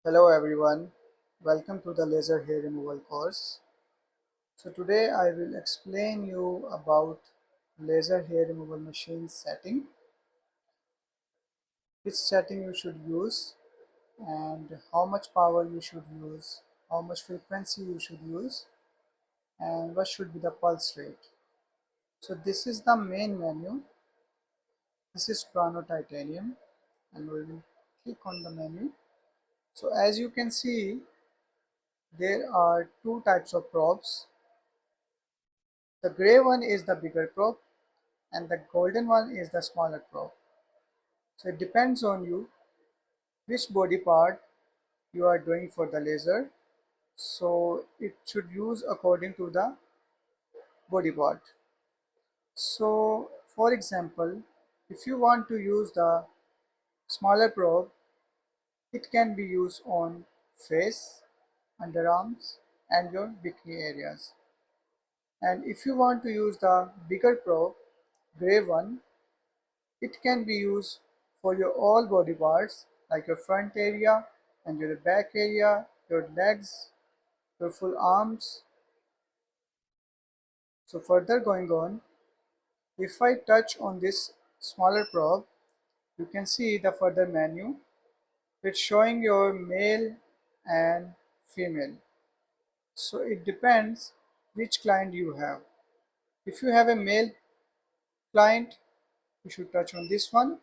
Hello everyone, welcome to the laser hair removal course. So today I will explain you about laser hair removal machine setting, which setting you should use and how much power you should use, how much frequency you should use and what should be the pulse rate. So this is the main menu. This is Soprano Titanium and we will click on the menu. So as you can see, there are two types of probes. The gray one is the bigger probe and the golden one is the smaller probe. So it depends on you which body part you are doing for the laser. So it should use according to the body part. So for example, if you want to use the smaller probe, it can be used on face, underarms and your bikini areas. And if you want to use the bigger probe, gray one, it can be used for your all body parts like your front area and your back area, your legs, your full arms. So further going on, if I touch on this smaller probe, you can see the further menu. It's showing your male and female. So it depends which client you have. If you have a male client, you should touch on this one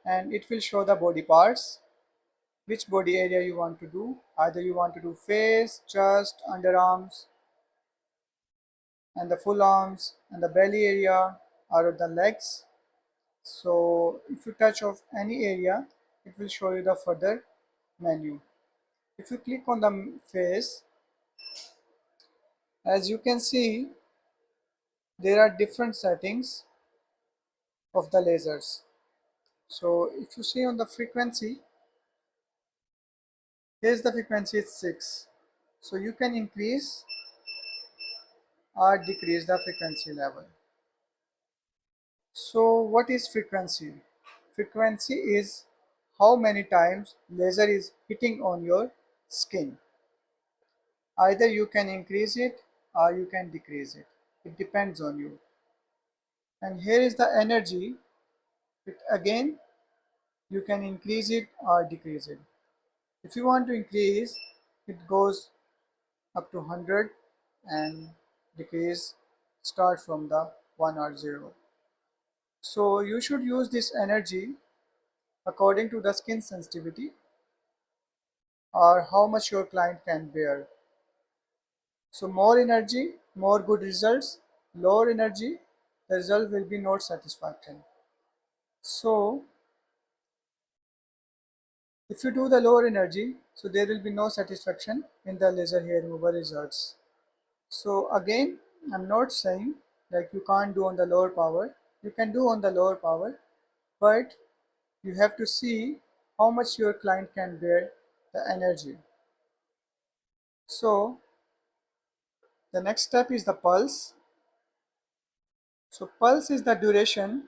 and it will show the body parts, which body area you want to do. Either you want to do face, chest, underarms and the full arms and the belly area or the legs. So if you touch of any area, it will show you the further menu. If you click on the face, as you can see, there are different settings of the lasers. So if you see on the frequency, here's the frequency is 6. So you can increase or decrease the frequency level. So what is frequency? Frequency is how many times laser is hitting on your skin. Either you can increase it or you can decrease it. It depends on you. And here is the energy. Again, you can increase it or decrease it. If you want to increase, it goes up to 100 and decrease start from the 1 or 0. So you should use this energy according to the skin sensitivity or how much your client can bear. So more energy, more good results. Lower energy, the result will be not satisfactory. So if you do the lower energy, so there will be no satisfaction in the laser hair removal results. So again, I'm not saying like you can't do on the lower power. You can do on the lower power, but you have to see how much your client can bear the energy. So the next step is the pulse. So pulse is the duration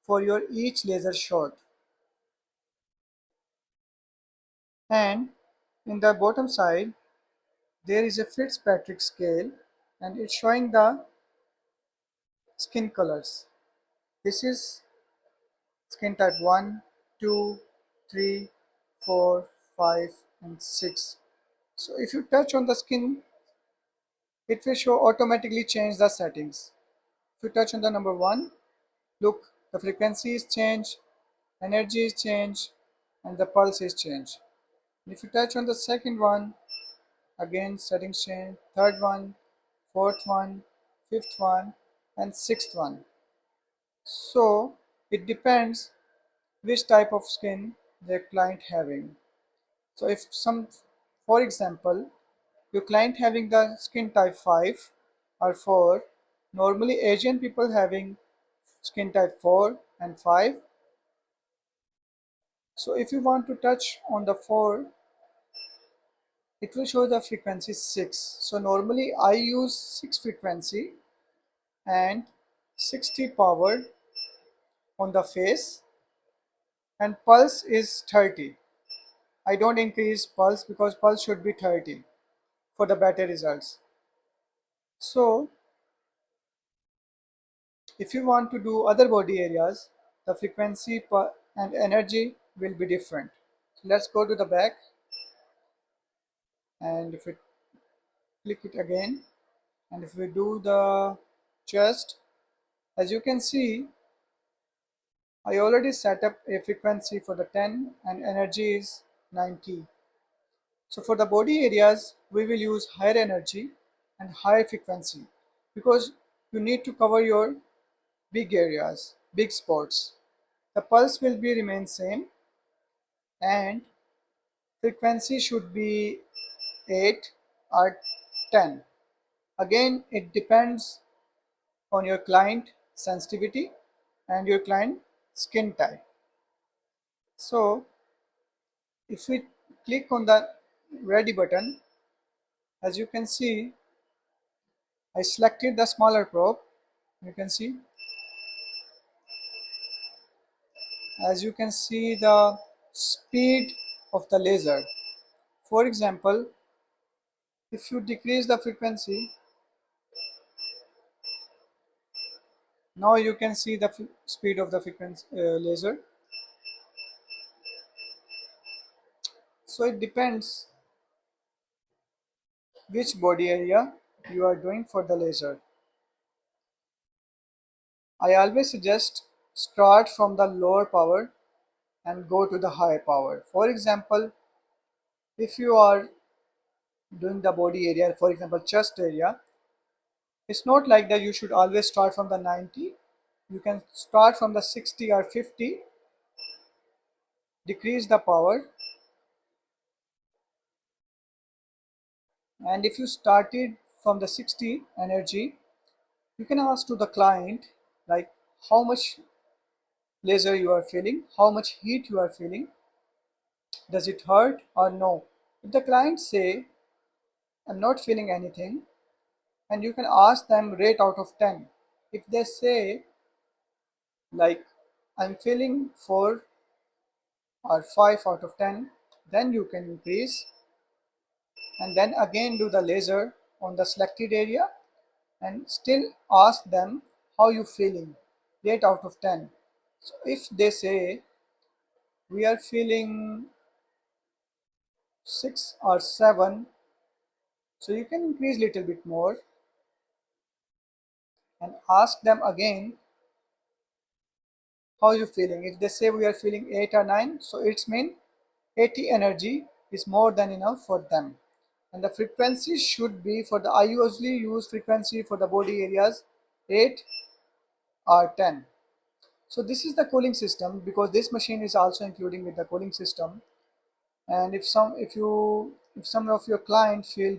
for your each laser shot. And in the bottom side, there is a Fitzpatrick scale and it's showing the skin colors. This is skin type 1, 2, 3, 4, 5 and 6. So if you touch on the skin, it will show automatically change the settings. If you touch on the number 1, look, the frequency is changed, energy is changed and the pulse is changed. If you touch on the second one, again settings change, third one, fourth one, fifth one and sixth one. So it depends which type of skin the client having. So if some, for example, your client having the skin type 5 or 4, normally Asian people having skin type 4 and 5. So if you want to touch on the 4, it will show the frequency 6. So normally I use 6 frequency and 60 power on the face and pulse is 30. I don't increase pulse because pulse should be 30 for the better results. So if you want to do other body areas, the frequency and energy will be different. So let's go to the back, and if we click it again, and if we do the chest, as you can see, I already set up a frequency for the 10 and energy is 90. So for the body areas, we will use higher energy and higher frequency because you need to cover your big areas, big spots. The pulse will be remain same and frequency should be 8 or 10. Again, it depends on your client sensitivity and your client skin type. So if we click on the ready button, as you can see, I selected the smaller probe. You can see, as you can see the speed of the laser. For example, if you decrease the frequency, now you can see the speed of the frequency laser. So it depends which body area you are doing for the laser. I always suggest start from the lower power and go to the higher power. For example, if you are doing the body area, for example chest area, it's not like that you should always start from the 90. You can start from the 60 or 50, decrease the power, and if you started from the 60 energy, you can ask to the client like how much laser you are feeling, how much heat you are feeling, does it hurt or no. If the client say I'm not feeling anything, and you can ask them rate out of 10. If they say like I'm feeling 4 or 5 out of 10, then you can increase and then again do the laser on the selected area and still ask them how you feeling, rate out of 10. So if they say we are feeling 6 or 7, so you can increase little bit more and ask them again how you feeling. If they say we are feeling 8 or 9, so it's mean 80 energy is more than enough for them. And the frequency should be for the I usually use frequency for the body areas 8 or 10. So this is the cooling system because this machine is also including with the cooling system. And if some of your clients feel